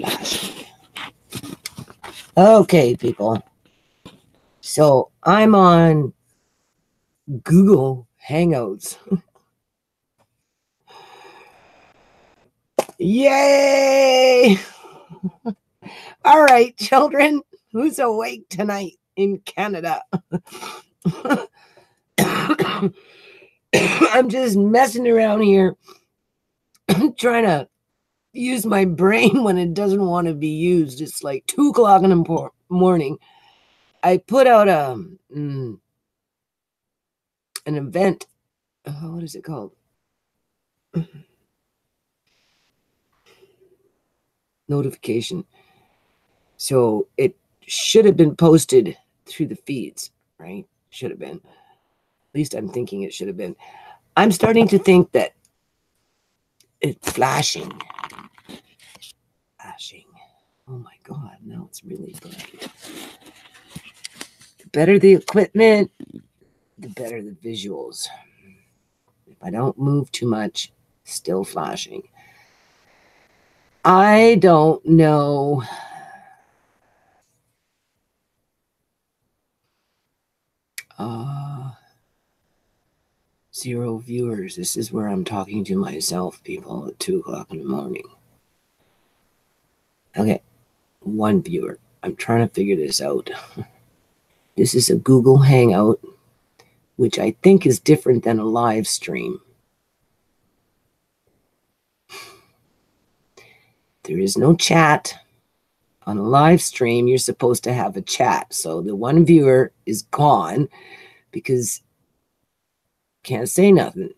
flashing. Okay, people. So I'm on Google Hangouts. Yay! All right, children, who's awake tonight in Canada? I'm just messing around here trying to use my brain when it doesn't want to be used. It's like 2 o'clock in the morning. I put out an event. What is it called? Notification. So it should have been posted through the feeds, right? Should have been. At least I'm thinking it should have been. I'm starting to think that it's flashing. Flashing. Oh my God, now it's really bright. The better the equipment, the better the visuals. If I don't move too much, still flashing. I don't know. Zero viewers. This is where I'm talking to myself, people, at 2 o'clock in the morning. Okay, 1 viewer. I'm trying to figure this out. This is a Google Hangout, which I think is different than a live stream. There is no chat. On a live stream, you're supposed to have a chat. So the 1 viewer is gone because can't say nothing.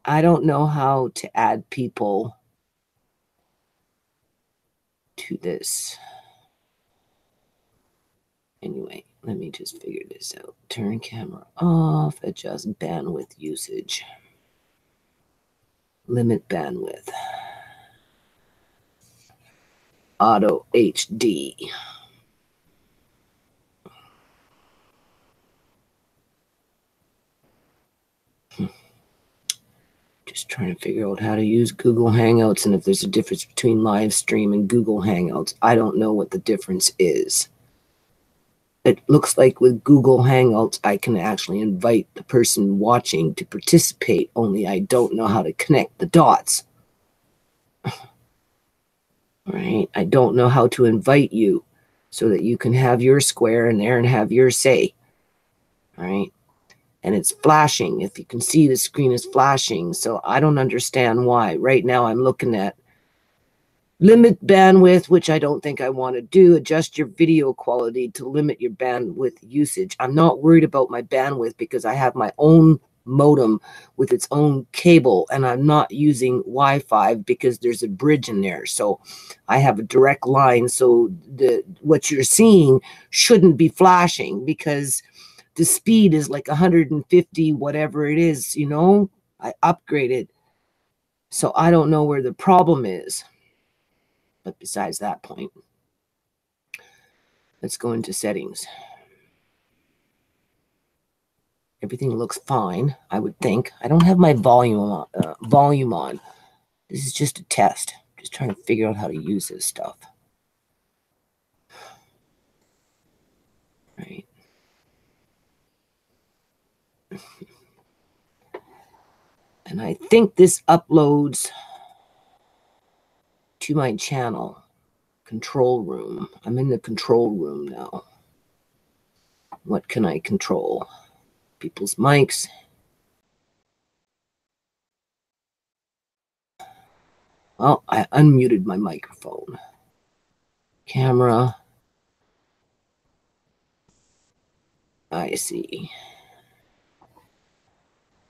I don't know how to add people to this. Anyway, let me just figure this out. Turn camera off, adjust bandwidth usage. Limit bandwidth. Auto HD. Just trying to figure out how to use Google Hangouts and if there's a difference between live stream and Google Hangouts. I don't know what the difference is. It looks like with Google Hangouts, I can actually invite the person watching to participate, only I don't know how to connect the dots. Right? I don't know how to invite you so that you can have your square in there and have your say. Right? And it's flashing. If you can see, the screen is flashing. So I don't understand why. Right now I'm looking at limit bandwidth, which I don't think I want to do. Adjust your video quality to limit your bandwidth usage. I'm not worried about my bandwidth because I have my own modem with its own cable and I'm not using Wi-Fi because there's a bridge in there. So I have a direct line. So what you're seeing shouldn't be flashing because the speed is like 150, whatever it is, you know, I upgraded. So I don't know where the problem is. But besides that point, let's go into settings. Everything looks fine, I would think. I don't have my volume on. This is just a test. Just trying to figure out how to use this stuff. Right. And I think this uploads to my channel. Control room. I'm in the control room now. What can I control? People's mics. Well, I unmuted my microphone. Camera. I see.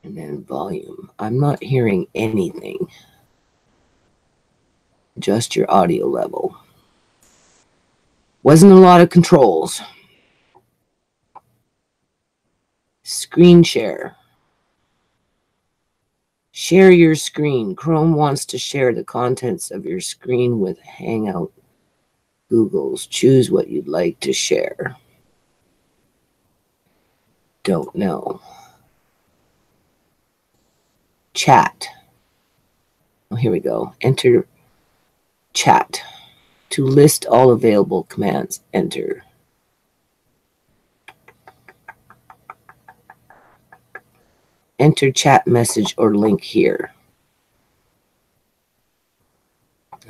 And then volume. I'm not hearing anything. Adjust your audio level. Wasn't a lot of controls. Screen share. Share your screen. Chrome wants to share the contents of your screen with Hangout. Google's. Choose what you'd like to share. Don't know. Chat. Oh, here we go. Enter chat. To list all available commands, enter. Enter chat message or link here.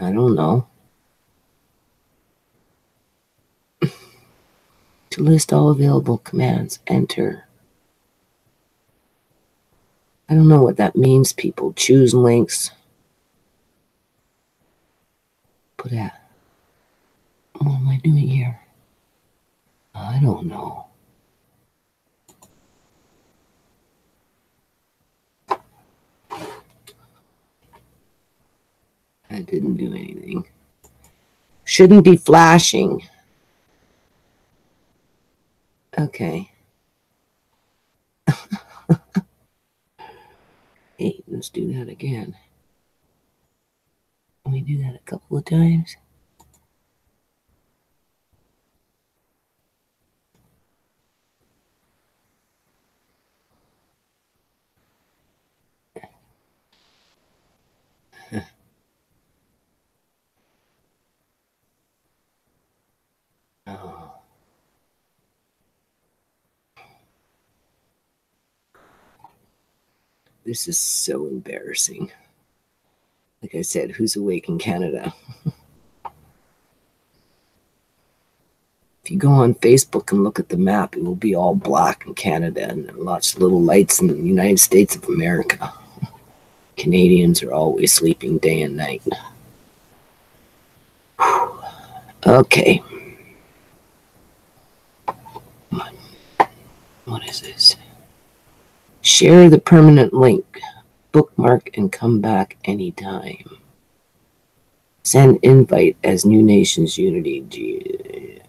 I don't know. To list all available commands, enter. I don't know what that means, people. Choose links. Put that. What am I doing here? I don't know. I didn't do anything. Shouldn't be flashing. Okay. Hey, let's do that again. Can we do that a couple of times? Oh. This is so embarrassing. Like I said, who's awake in Canada? If you go on Facebook and look at the map, it will be all black in Canada and lots of little lights in the United States of America. Canadians are always sleeping day and night. Whew. Okay. What is this? Share the permanent link. Bookmark and come back anytime. Send invite as New Nations Unity.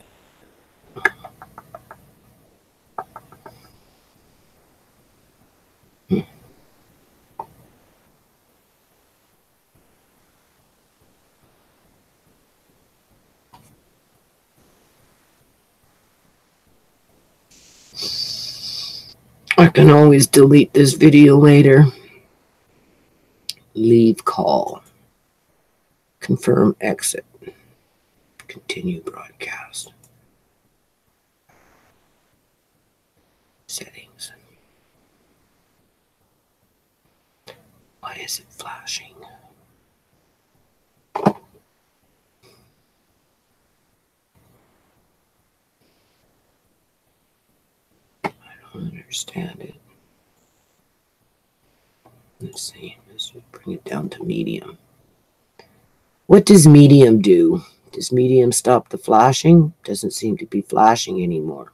I can always delete this video later. Leave call. Confirm exit. Continue broadcast. Settings. Why is it flashing? I don't understand it. Let's see. Let's bring it down to medium. What does medium do? Does medium stop the flashing? Doesn't seem to be flashing anymore.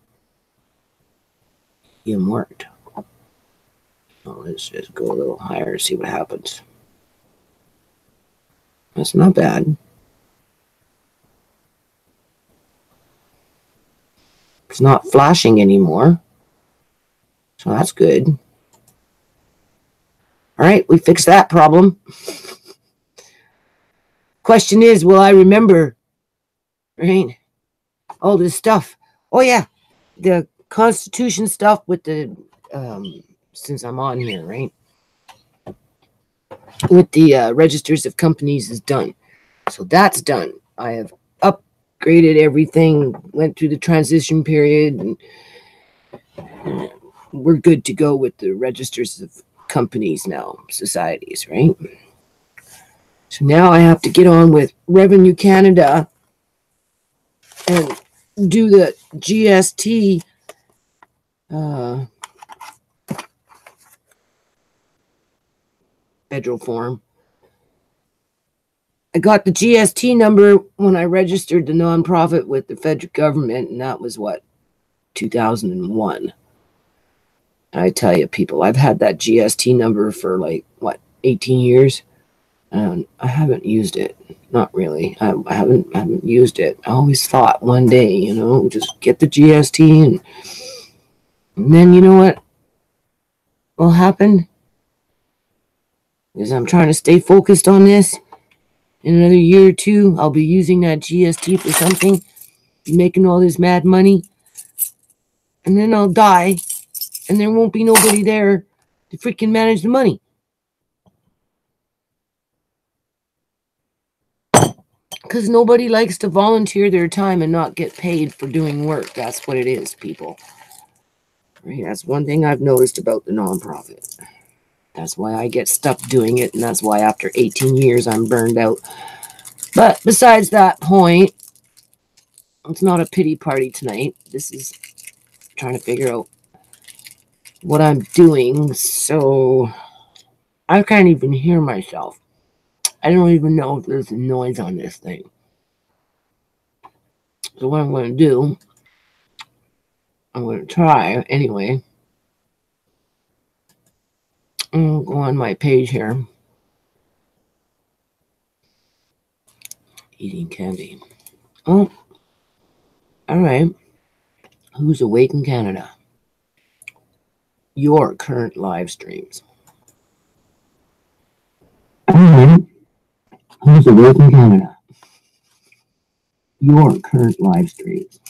Medium worked. Well, let's just go a little higher and see what happens. That's not bad. It's not flashing anymore. So that's good. All right, we fixed that problem. Question is, will I remember, right? All this stuff. Oh, yeah. The Constitution stuff with the, since I'm on here, right? With the registers of companies is done. So that's done. I have upgraded everything, went through the transition period, and we're good to go with the registers of companies now, societies, right? So now I have to get on with Revenue Canada and do the GST federal form. I got the GST number when I registered the nonprofit with the federal government, and that was what, 2001. I tell you, people, I've had that GST number for like, what, 18 years? And I haven't used it. Not really. I haven't used it. I always thought one day, you know, just get the GST and then you know what will happen? Is I'm trying to stay focused on this. In another year or two, I'll be using that GST for something, be making all this mad money, and then I'll die, and there won't be nobody there to freaking manage the money. because nobody likes to volunteer their time and not get paid for doing work. That's what it is, people. Right? That's one thing I've noticed about the nonprofit. That's why I get stuck doing it, and that's why after 18 years I'm burned out. But besides that point, it's not a pity party tonight. This is trying to figure out what I'm doing, so I can't even hear myself. I don't even know if there's a noise on this thing. So what I'm going to do, I'm going to try anyway. I'll go on my page here. Eating candy. Oh, all right. Who's awake in Canada? Your current live streams. All right. Who's awake in Canada? Your current live streams.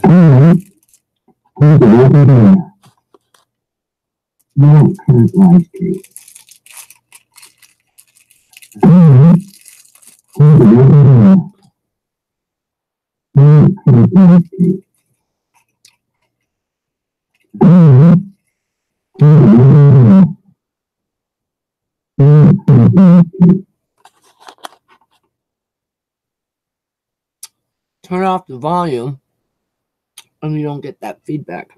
All right. Who's awake in Canada? Your current live streams. All right. Who's awake in Canada? Your current live streams. Turn off the volume and you don't get that feedback.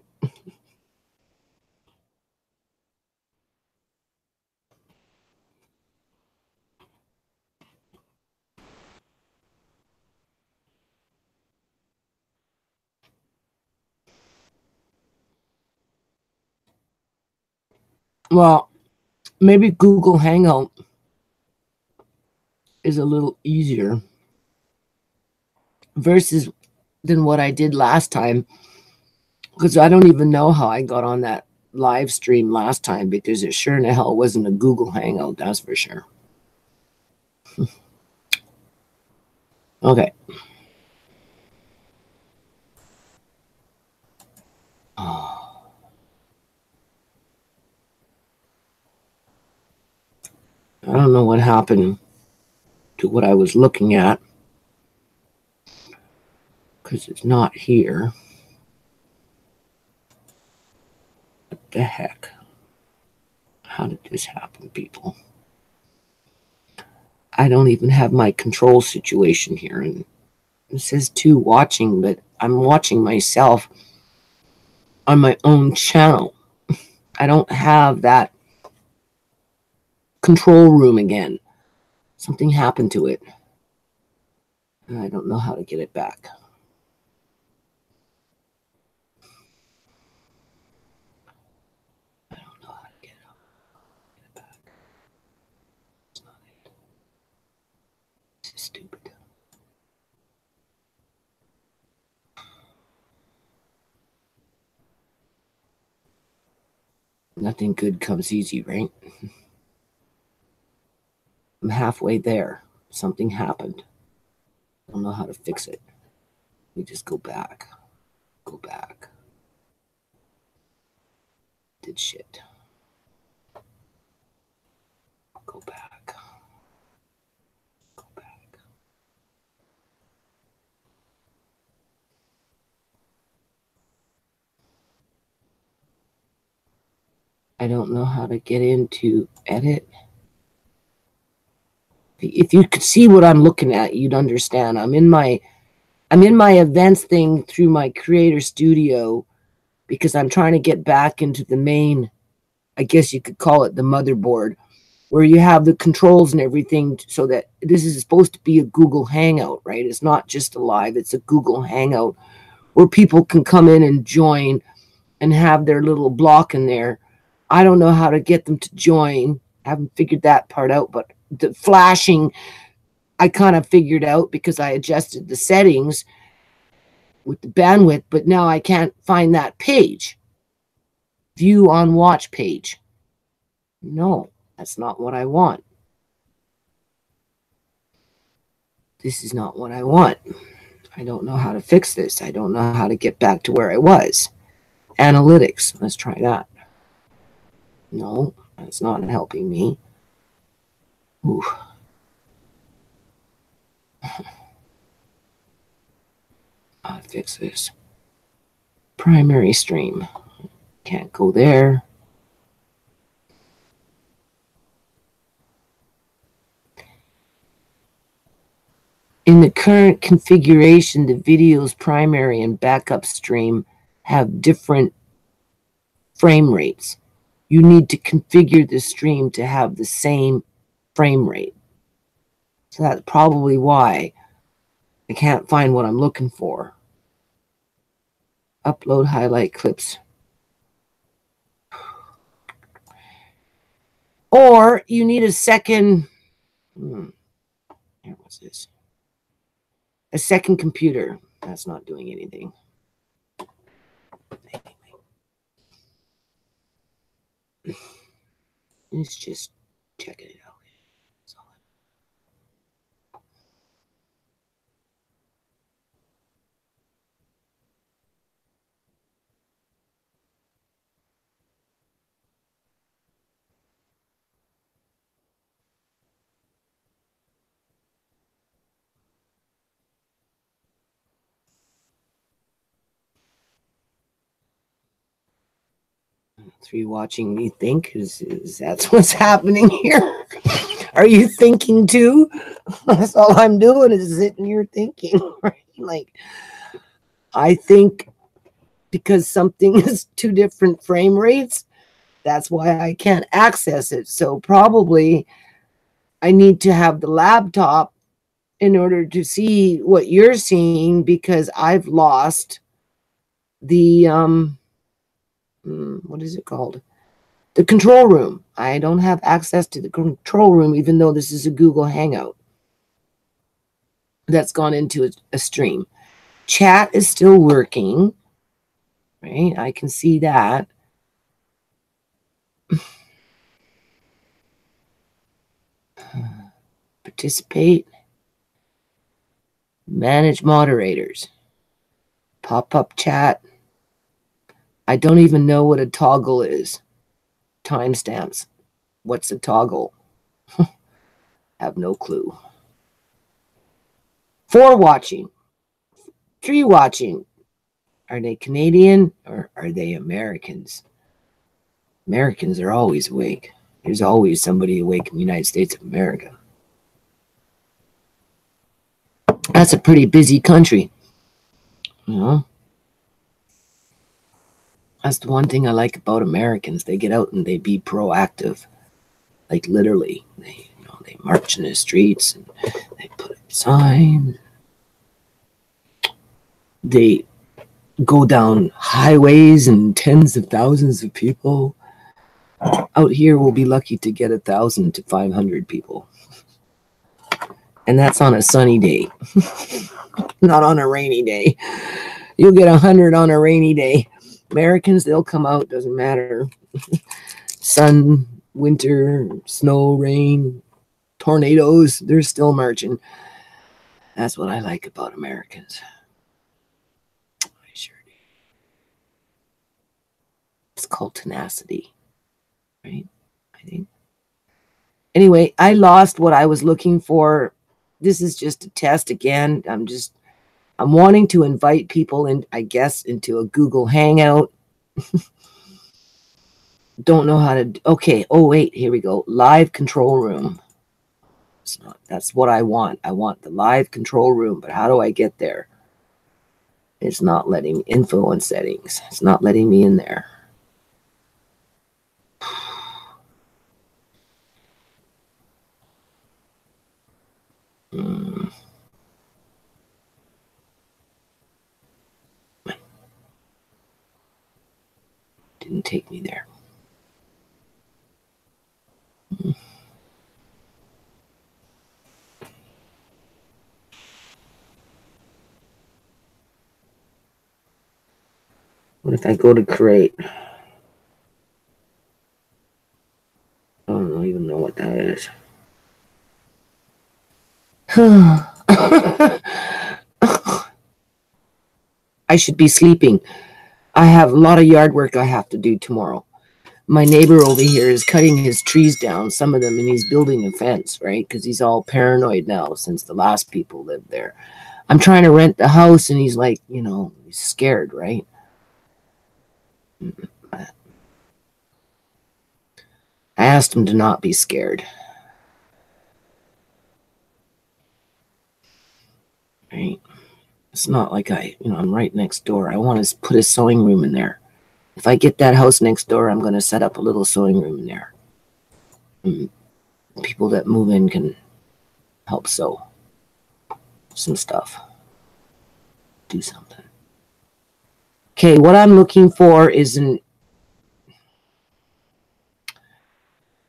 Well, maybe Google Hangout is a little easier versus than what I did last time, because I don't even know how I got on that live stream last time, because it sure in the hell wasn't a Google Hangout, that's for sure. Okay. I don't know what happened to what I was looking at, because it's not here. What the heck? How did this happen, people? I don't even have my control situation here, and it says two watching, but I'm watching myself on my own channel. I don't have that control room again. Something happened to it, and I don't know how to get it back. I don't know how to get it back. It's not it. This is stupid. Nothing good comes easy, right? I'm halfway there. Something happened. I don't know how to fix it. We just go back. Go back. Did shit. Go back. Go back. I don't know how to get into edit. If you could see what I'm looking at, you'd understand. I'm in my events thing through my creator studio, because I'm trying to get back into the main, I guess you could call it the motherboard, where you have the controls and everything, so that this is supposed to be a Google Hangout, right? It's not just a live, it's a Google Hangout where people can come in and join and have their little block in there. I don't know how to get them to join. I haven't figured that part out, but the flashing, I kind of figured out because I adjusted the settings with the bandwidth, but now I can't find that page. View on watch page. No, that's not what I want. This is not what I want. I don't know how to fix this. I don't know how to get back to where I was. Analytics. Let's try that. No, that's not helping me. Ooh. I'll fix this. Primary stream. Can't go there. In the current configuration, the video's primary and backup stream have different frame rates. You need to configure the stream to have the same frame rate. So that's probably why I can't find what I'm looking for. Upload highlight clips. Or you need a second, what's this? A second computer. That's not doing anything. It's just checking it out. Three watching me think is that's what's happening here. Are you thinking too? That's all I'm doing is sitting here thinking, right? Like, I think because something is two different frame rates, that's why I can't access it. So probably I need to have the laptop in order to see what you're seeing, because I've lost the what is it called? The control room. I don't have access to the control room, even though this is a Google Hangout that's gone into a stream. Chat is still working, right? I can see that. Participate. Manage moderators. Pop-up chat. I don't even know what a toggle is. Timestamps. What's a toggle? Have no clue. 4 watching. 3 watching. Are they Canadian or are they Americans? Americans are always awake. There's always somebody awake in the United States of America. That's a pretty busy country. You know? That's the one thing I like about Americans. They get out and they be proactive. Like literally. They march in the streets and they put up signs. They go down highways and tens of thousands of people. Out here, we'll be lucky to get 1,000 to 500 people. And that's on a sunny day. Not on a rainy day. You'll get 100 on a rainy day. Americans, they'll come out, doesn't matter. Sun, winter, snow, rain, tornadoes, they're still marching. That's what I like about Americans. I sure do. It's called tenacity, right? I think. Anyway, I lost what I was looking for. This is just a test again. I'm wanting to invite people in, I guess, into a Google Hangout. Don't know how to. Okay. Oh, wait. Here we go. Live control room. It's not. That's what I want. I want the live control room. But how do I get there? It's not letting info and settings. It's not letting me in there. Didn't take me there. What if I go to create? I don't even know what that is. I should be sleeping. I have a lot of yard work I have to do tomorrow. my neighbor over here is cutting his trees down, some of them, and he's building a fence, right? Because he's all paranoid now since the last people lived there. I'm trying to rent the house, and he's like, you know, he's scared, right? I asked him to not be scared. Right? It's not like I'm right next door. I want to put a sewing room in there. If I get that house next door, I'm going to set up a little sewing room in there. And people that move in can help sew some stuff. Do something. Okay, what I'm looking for is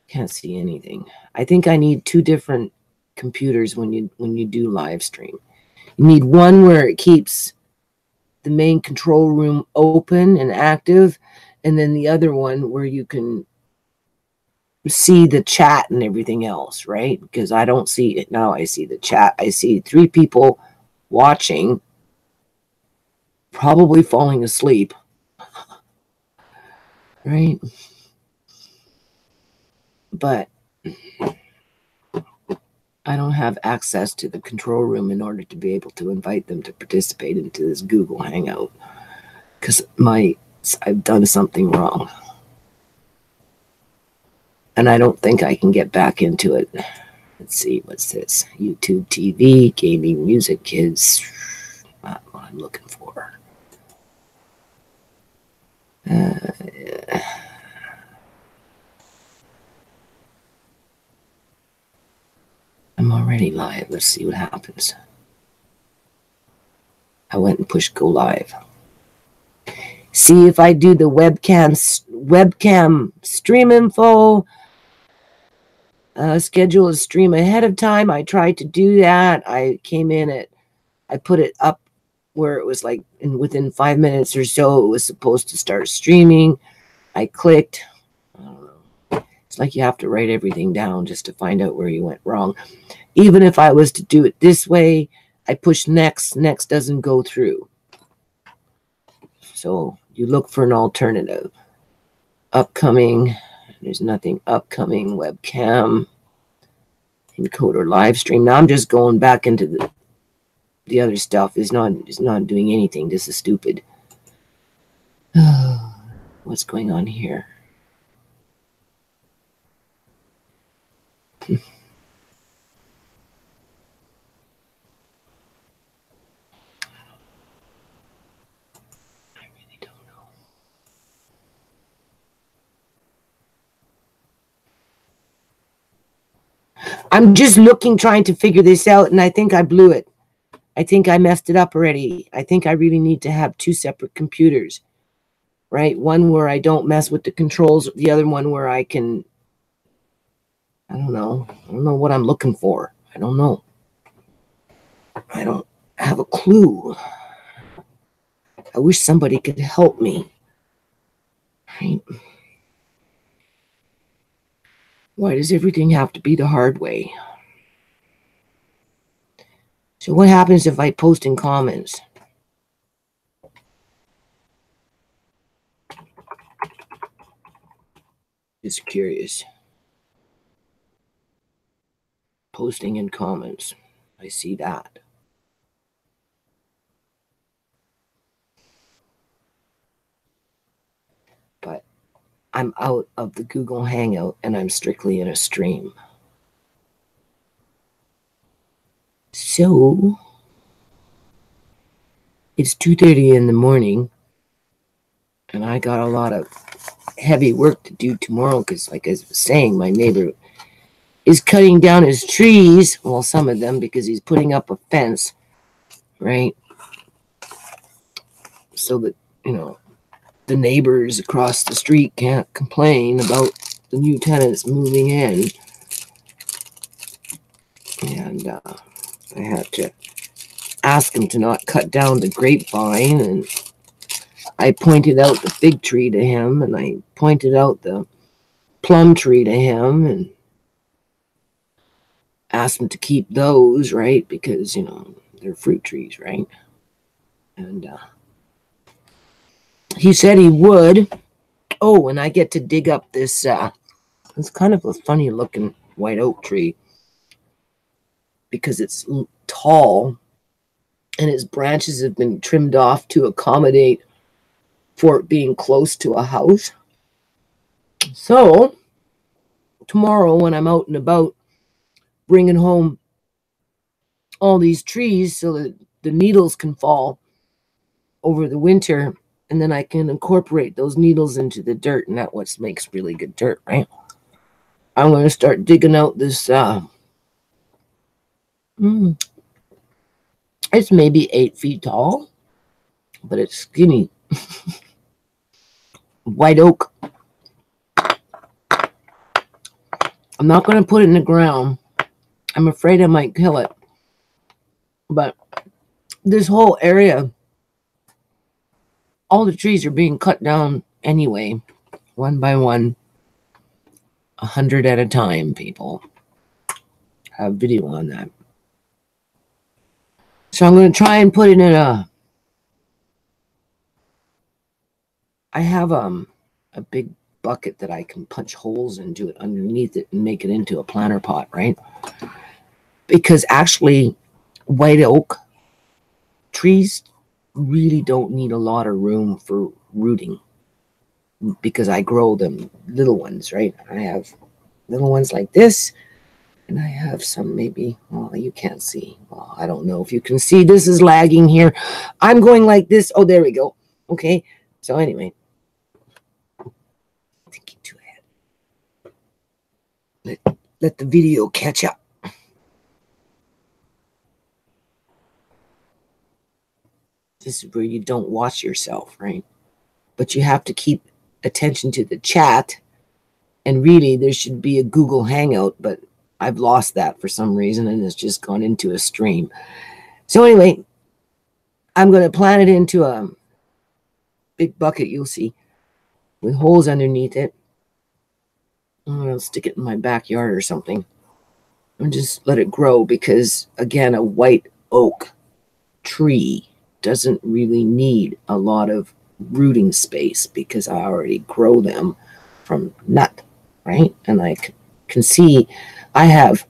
can't see anything. I think I need two different computers when you do live stream. You need one where it keeps the main control room open and active, and then the other one where you can see the chat and everything else, right? Because I don't see it now. I see the chat. I see 3 people watching, probably falling asleep, right? But I don't have access to the control room in order to be able to invite them to participate into this Google Hangout, because I've done something wrong. And I don't think I can get back into it. Let's see, what's this? YouTube TV, gaming, music, kids. Not what I'm looking for. I'm already live. Let's see what happens. I went and pushed go live. See if I do the webcam stream info. Schedule a stream ahead of time. I tried to do that. I put it up where it was like within 5 minutes or so, it was supposed to start streaming. I clicked. I don't know. It's like you have to write everything down just to find out where you went wrong. Even if I was to do it this way, I push next. Next doesn't go through. So you look for an alternative. Upcoming. There's nothing upcoming. Webcam. Encoder live stream. Now I'm just going back into the other stuff. It's not doing anything. This is stupid. What's going on here? I'm just looking, trying to figure this out, and I think I blew it. I think I messed it up already. I think I really need to have 2 separate computers, right? One where I don't mess with the controls, the other one where I can, I don't know what I'm looking for. I don't know. I don't have a clue. I wish somebody could help me, right? Why does everything have to be the hard way? So what happens if I post in comments? Just curious. Posting in comments. I see that. But I'm out of the Google Hangout and I'm strictly in a stream. So it's 2:30 in the morning and I got a lot of heavy work to do tomorrow because, like I was saying, my neighbor is cutting down his trees, well, some of them, because he's putting up a fence, right? So that, the neighbors across the street can't complain about the new tenants moving in. And I had to ask him to not cut down the grapevine, and I pointed out the fig tree to him, and I pointed out the plum tree to him, and asked him to keep those, right? Because, they're fruit trees, right? And he said he would. Oh, and I get to dig up this, it's kind of a funny looking white oak tree because it's tall and its branches have been trimmed off to accommodate for it being close to a house. So tomorrow when I'm out and about bringing home all these trees so that the needles can fall over the winter, and then I can incorporate those needles into the dirt, and that's what makes really good dirt, right? I'm going to start digging out this, it's maybe 8 feet tall, but it's skinny. White oak. I'm not going to put it in the ground. I'm afraid I might kill it. But this whole area, all the trees are being cut down anyway, one by one, 100 at a time, people. I have video on that. So I'm going to try and put it in a... I have a big bucket that I can punch holes into it underneath it and make it into a planter pot, right? Because actually, white oak trees really don't need a lot of room for rooting because I grow them little ones, right? I have little ones like this, and I have some maybe, well, you can't see. Well, I don't know if you can see. This is lagging here. I'm going like this. Oh, there we go. Okay. So anyway, thinking too ahead. Let the video catch up. This is where you don't watch yourself, right? But you have to keep attention to the chat. And really, there should be a Google Hangout, but I've lost that for some reason, and it's just gone into a stream. So anyway, I'm going to plant it into a big bucket, you'll see, with holes underneath it. I'll stick it in my backyard or something and just let it grow because, again, a white oak tree doesn't really need a lot of rooting space because I already grow them from nut, right? And I can see I have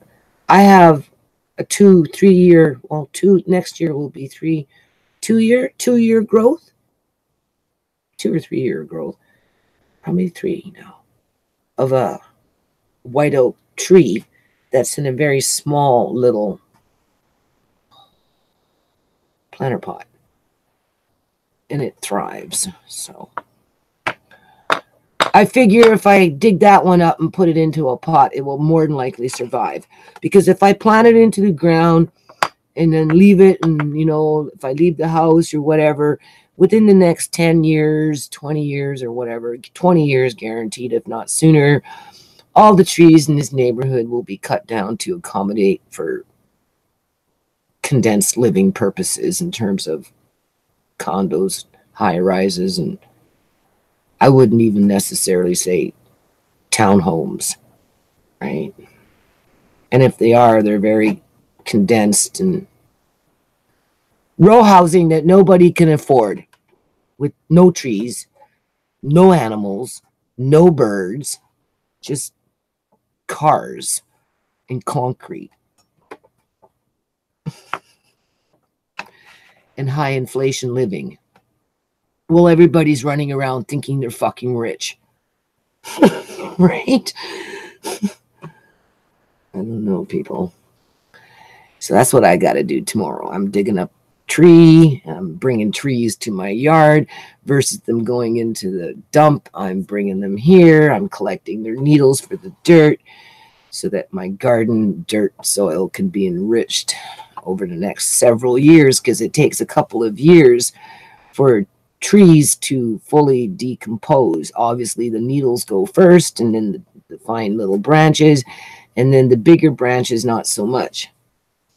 a 2-3 year, well, next year will be 2 year growth, 2 or 3 year growth, probably 3 now, of a white oak tree that's in a very small little planter pot. And it thrives. So I figure if I dig that one up and put it into a pot, it will more than likely survive. Because if I plant it into the ground and then leave it, and, you know, if I leave the house or whatever, within the next 10 years, 20 years or whatever, 20 years guaranteed, if not sooner, all the trees in this neighborhood will be cut down to accommodate for condensed living purposes in terms of condos, high rises, and I wouldn't even necessarily say townhomes, right? And if they are, they're very condensed and row housing that nobody can afford, with no trees, no animals, no birds, just cars and concrete. And high inflation living. Well, everybody's running around thinking they're fucking rich. Right? I don't know, people. So that's what I got to do tomorrow. I'm digging up tree. I'm bringing trees to my yard versus them going into the dump. I'm bringing them here. I'm collecting their needles for the dirt so that my garden dirt soil can be enriched over the next several years, because it takes a couple of years for trees to fully decompose. Obviously, the needles go first, and then the fine little branches, and then the bigger branches, not so much.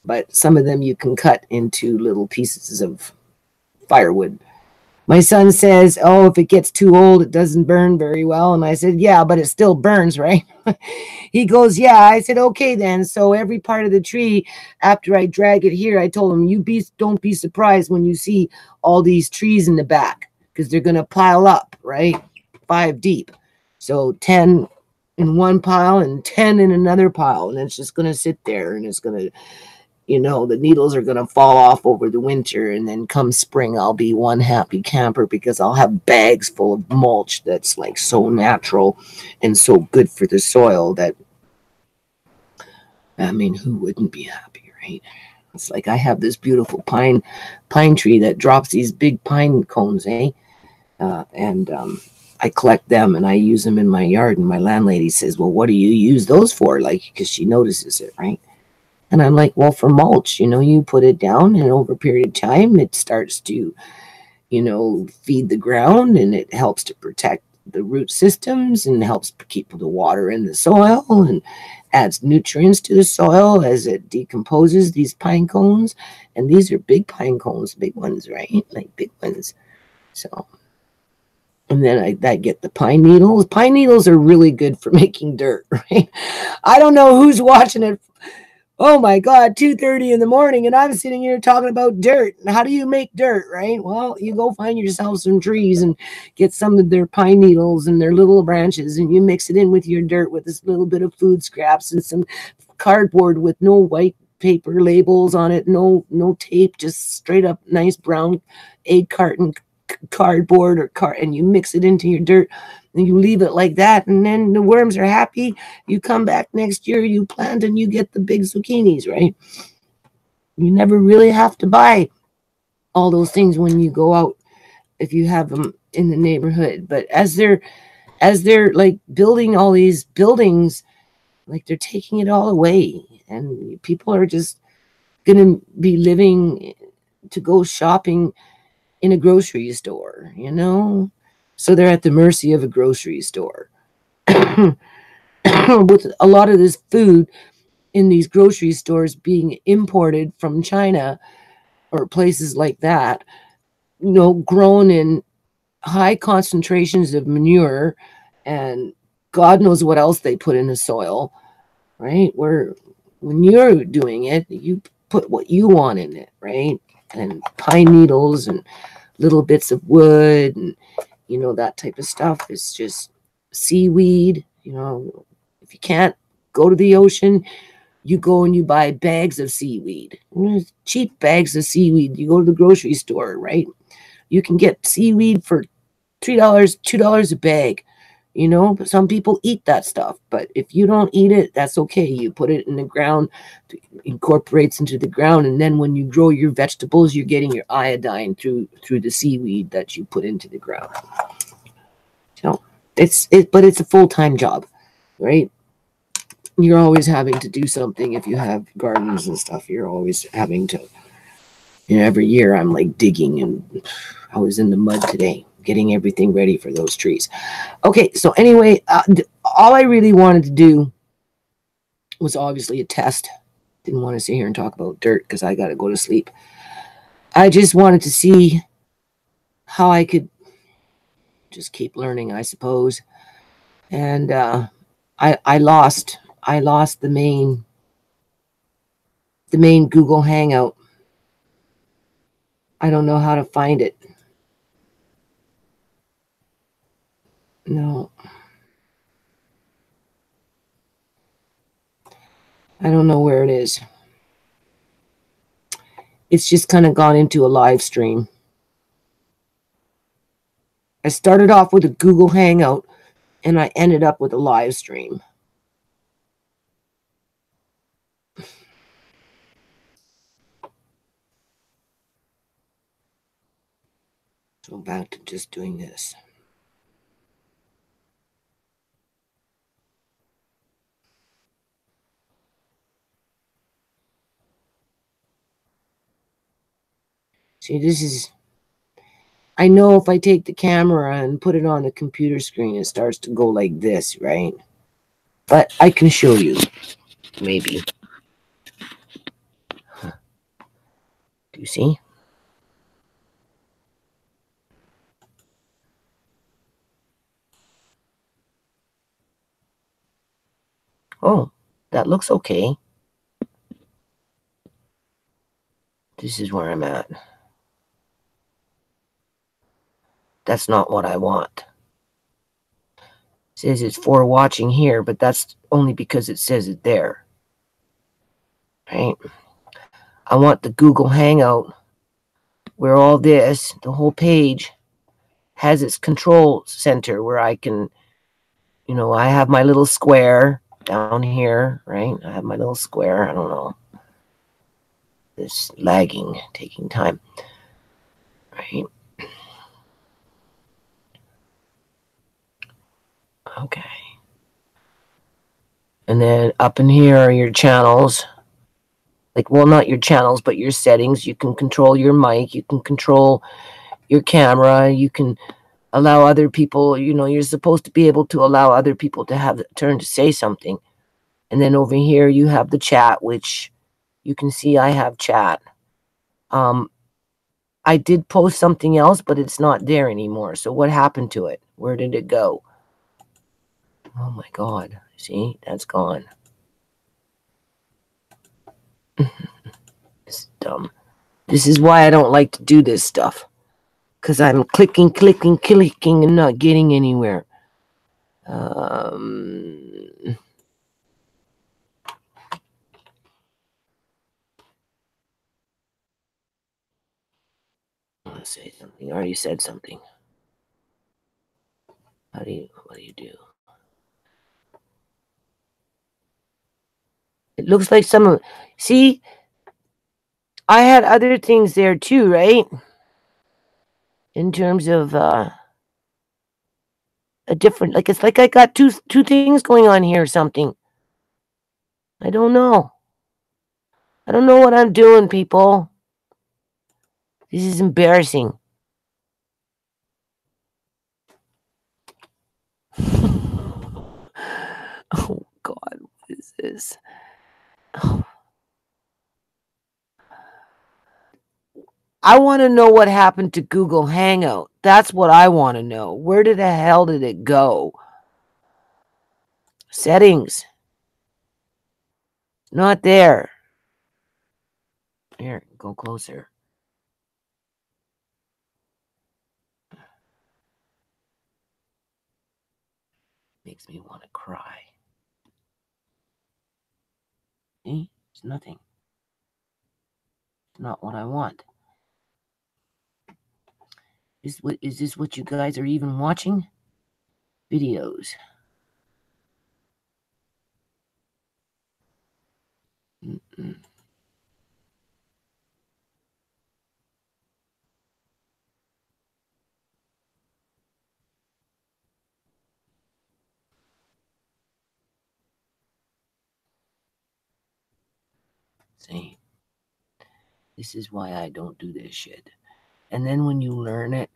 But some of them you can cut into little pieces of firewood. My son says, oh, if it gets too old, it doesn't burn very well. And I said, yeah, but it still burns, right? He goes, yeah. I said, okay, then. So every part of the tree, after I drag it here, I told him, don't be surprised when you see all these trees in the back, because they're going to pile up, right? 5 deep. So 10 in one pile and 10 in another pile. And it's just going to sit there, and it's going to, the needles are going to fall off over the winter. And then come spring, I'll be one happy camper because I'll have bags full of mulch that's like so natural and so good for the soil that, I mean, who wouldn't be happy, right? It's like I have this beautiful pine tree that drops these big pine cones, and I collect them and I use them in my yard. And my landlady says, well, what do you use those for? Like, because she notices it, right? And I'm like, well, for mulch, you put it down, and over a period of time, it starts to, feed the ground, and it helps to protect the root systems and helps keep the water in the soil and adds nutrients to the soil as it decomposes these pine cones. And these are big pine cones, big ones, right? Like big ones. So, and then I get the pine needles. Pine needles are really good for making dirt, right? I don't know who's watching it. Oh my God, 2:30 in the morning, and I'm sitting here talking about dirt. How do you make dirt, right? Well, you go find yourself some trees and get some of their pine needles and their little branches, and you mix it in with your dirt with this little bit of food scraps and some cardboard with no white paper labels on it, no tape, just straight up nice brown egg carton cardboard and you mix it into your dirt and you leave it like that, and then the worms are happy. You come back next year, you plant, and you get the big zucchinis, right? You never really have to buy all those things when you go out if you have them in the neighborhood. But as they're like building all these buildings, like they're taking it all away, and people are just gonna be living to go shopping in a grocery store, so they're at the mercy of a grocery store. With a lot of this food in these grocery stores being imported from China or places like that, grown in high concentrations of manure and God knows what else they put in the soil, right? Where when you're doing it, you put what you want in it, right? And pine needles and little bits of wood and that type of stuff is just seaweed. If you can't go to the ocean, you go and you buy bags of seaweed, cheap bags of seaweed. You go to the grocery store, right? You can get seaweed for $3, $2 a bag. But some people eat that stuff, but if you don't eat it, that's okay. You put it in the ground, it incorporates into the ground, and then when you grow your vegetables, you're getting your iodine through the seaweed that you put into the ground. So but it's a full-time job, right? You're always having to do something. If you have gardens and stuff, you're always having to, every year I'm like digging, and I was in the mud today getting everything ready for those trees. Okay, so anyway, all I really wanted to do was obviously a test. Didn't want to sit here and talk about dirt because I got to go to sleep. I just wanted to see how I could just keep learning, I suppose. And I lost the main Google Hangout. I don't know how to find it. No. I don't know where it is. It's just kind of gone into a live stream. I started off with a Google Hangout, and I ended up with a live stream. So back to just doing this. See, this is, I know if I take the camera and put it on the computer screen, it starts to go like this, right? But I can show you, maybe. Do you see? Oh, that looks okay. This is where I'm at. That's not what I want. says it's for watching here, but that's only because it says it there. Right? I want the Google Hangout where all this, the whole page, has its control center where I can, I have my little square down here, right? I have my little square. I don't know. This lagging, taking time, right? Okay. And then up in here are your channels. Like, well, not your channels, but your settings. You can control your mic. You can control your camera. You can allow other people, you're supposed to be able to allow other people to have the turn to say something. And then over here, you have the chat, which you can see I have chat. I did post something else, but it's not there anymore. So what happened to it? Where did it go? Oh my God. See, that's gone. It's dumb. This is why I don't like to do this stuff. Because I'm clicking, and not getting anywhere. Let's say something. I already said something. What do you do? It looks like see, I had other things there too, right? In terms of a different, like, it's like I got two things going on here or something. I don't know. I don't know what I'm doing, people. This is embarrassing. Oh God, what is this? Oh. I want to know what happened to Google Hangout. That's what I want to know. Where the hell did it go? Settings. Not there. Here, go closer. Makes me want to cry. See? It's nothing. It's not what I want. Is this what you guys are even watching? Videos. Mm-mm. See? This is why I don't do this shit. And then when you learn it,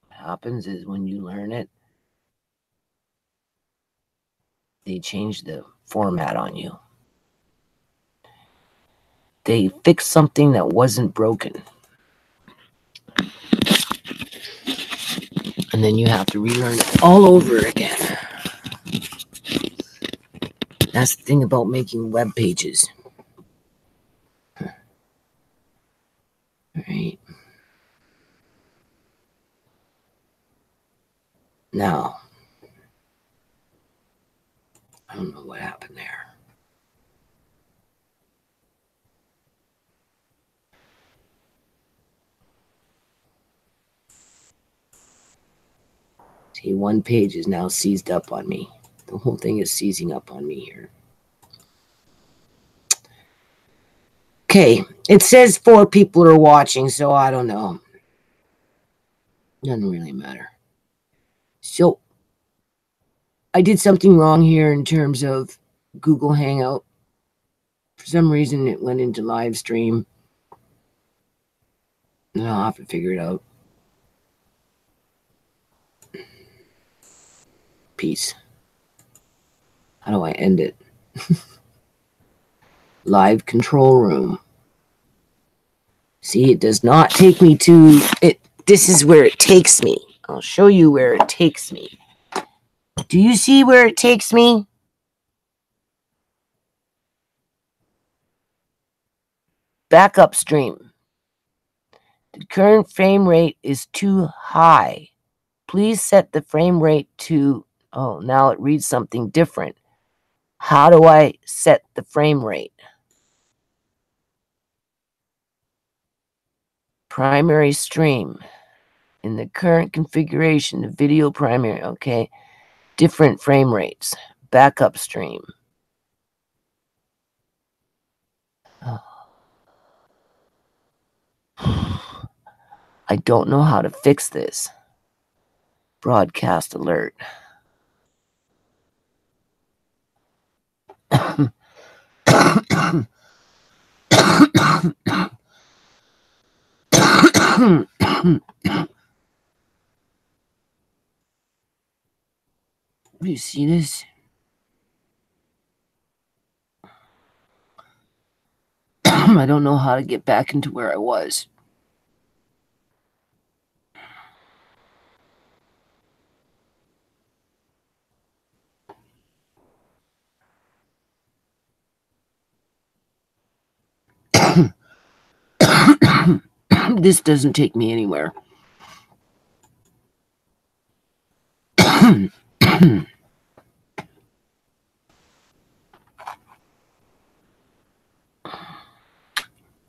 what happens is when you learn it, they change the format on you. They fix something that wasn't broken. And then you have to relearn it all over again. That's the thing about making web pages. All right. Now, I don't know what happened there. See, one page is now seized up on me. The whole thing is seizing up on me here. Okay, it says 4 people are watching, so I don't know. Doesn't really matter. So, I did something wrong here in terms of Google Hangout. For some reason, it went into live stream. And I'll have to figure it out. Peace. How do I end it? Live control room. See, it does not take me to it. This is where it takes me. I'll show you where it takes me. Do you see where it takes me? Backup stream. The current frame rate is too high. Please set the frame rate to Oh, now it reads something different. How do I set the frame rate? Primary stream. In the current configuration, the video primary, okay. Different frame rates. Backup stream. Oh. I don't know how to fix this. Broadcast alert. Do you see this? I don't know how to get back into where I was. This doesn't take me anywhere.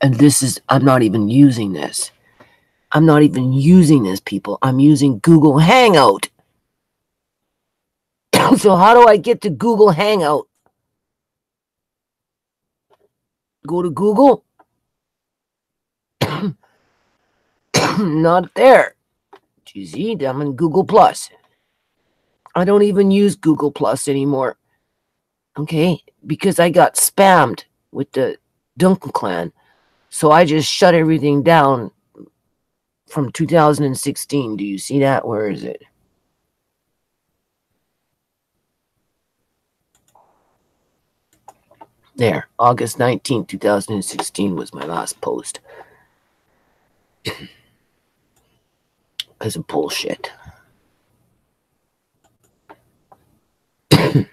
And this is, I'm not even using this. I'm not even using this, people. I'm using Google Hangout. So how do I get to Google Hangout? Go to Google? Not there. Gee, I'm in Google Plus. I don't even use Google Plus anymore. Okay, because I got spammed with the Duncan clan. So I just shut everything down from 2016. Do you see that? Where is it? There, August 19th, 2016 was my last post. Because of bullshit. I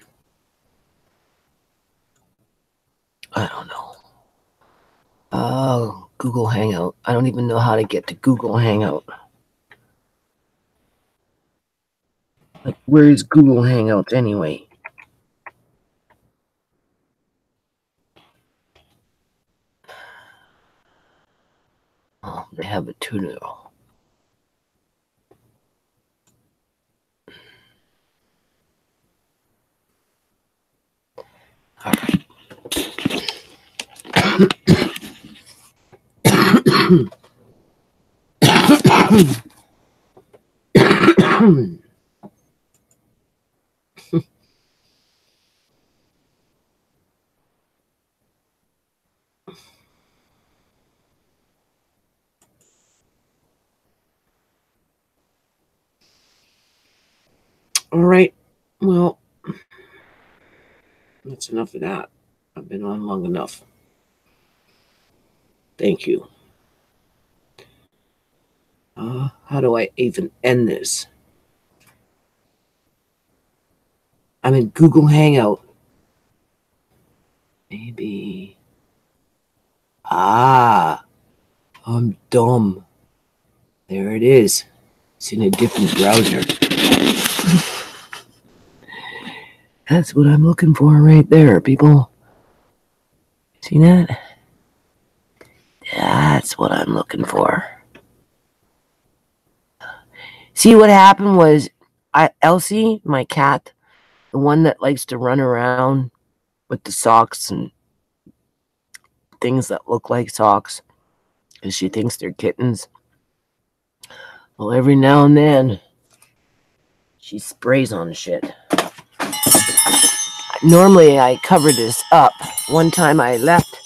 don't know. Oh, Google Hangout. I don't even know how to get to Google Hangout. Like, where is Google Hangout anyway? Oh, they have a tutorial. All right. All right. Well, that's enough of that. I've been on long enough. Thank you. How do I even end this? I'm in Google Hangout. Maybe. I'm dumb. There it is. It's in a different browser. That's what I'm looking for right there, people. See that? That's what I'm looking for. See, what happened was, Elsie, my cat, the one that likes to run around with the socks and things that look like socks, because she thinks they're kittens. Well, every now and then, she sprays on shit. Normally, I cover this up. One time I left,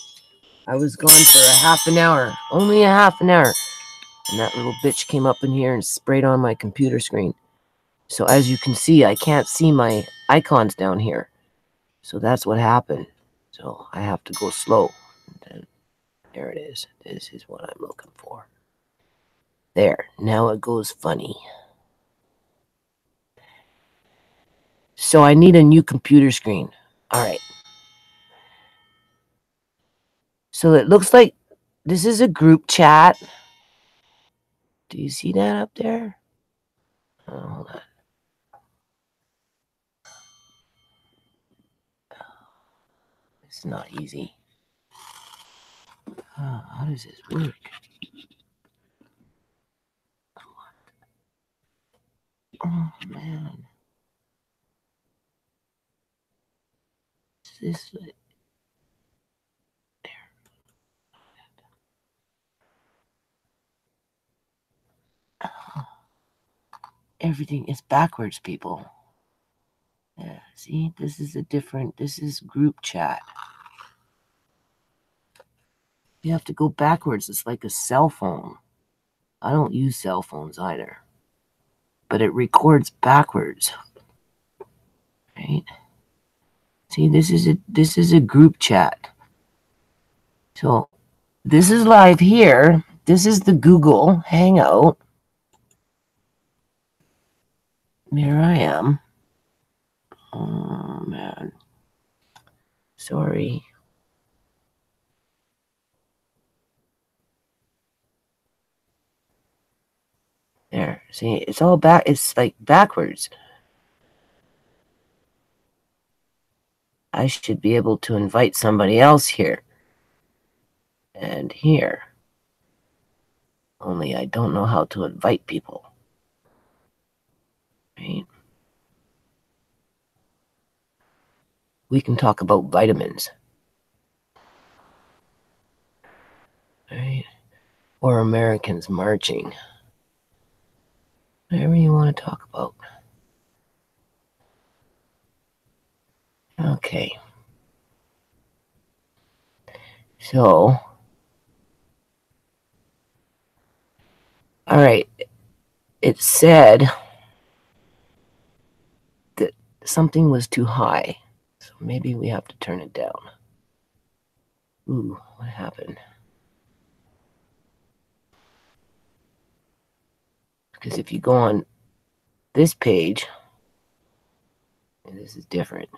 I was gone for a half an hour. Only a half an hour. And that little bitch came up in here and sprayed on my computer screen. So as you can see, I can't see my icons down here. So that's what happened. So I have to go slow. And there it is. This is what I'm looking for. There. Now it goes funny. So I need a new computer screen. All right. So it looks like this is a group chat. Do you see that up there? Oh, hold on. is not easy. How does this work? Oh, man. Is this there? Everything is backwards, people. Yeah, see, this is group chat. You have to go backwards. It's like a cell phone. I don't use cell phones either. But it records backwards. Right? See, this is a group chat. So this is live here. This is the Google Hangout. Here I am. Oh man. Sorry. There. See, it's all back. It's like backwards. I should be able to invite somebody else here. And here. Only I don't know how to invite people. Right? We can talk about vitamins. Right? Or Americans marching. Whatever you want to talk about. Okay. So, all right. It said that something was too high. So maybe we have to turn it down. Ooh, what happened? Because if you go on this page, and this is different.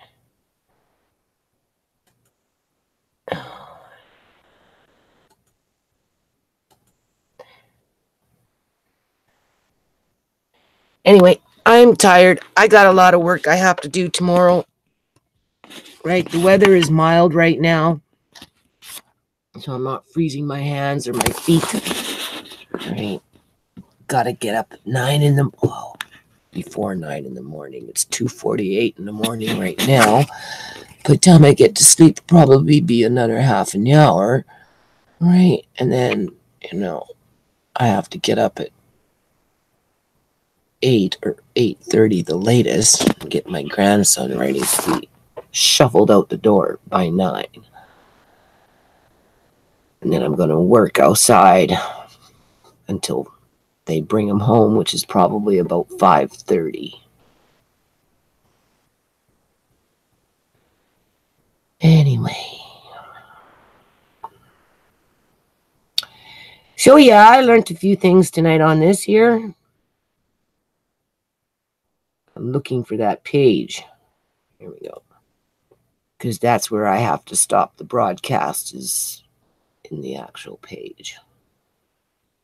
Anyway, I'm tired. I got a lot of work I have to do tomorrow. Right? The weather is mild right now. So I'm not freezing my hands or my feet. Right? Gotta get up at 9 in the before 9 in the morning. It's 2:48 in the morning right now. By the time I get to sleep, probably be another half an hour. Right? And then, I have to get up at 8 or 8:30 the latest and get my grandson ready to be shuffled out the door by 9. And then I'm going to work outside until they bring him home, which is probably about 5:30. Anyway. So yeah, I learned a few things tonight on this here. I'm looking for that page. Here we go. Because that's where I have to stop the broadcast, is in the actual page.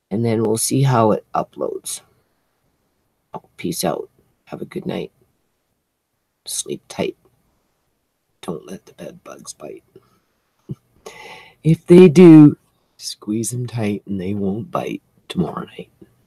And then we'll see how it uploads. Peace out. Have a good night. Sleep tight. Don't let the bed bugs bite. If they do, squeeze them tight and they won't bite tomorrow night.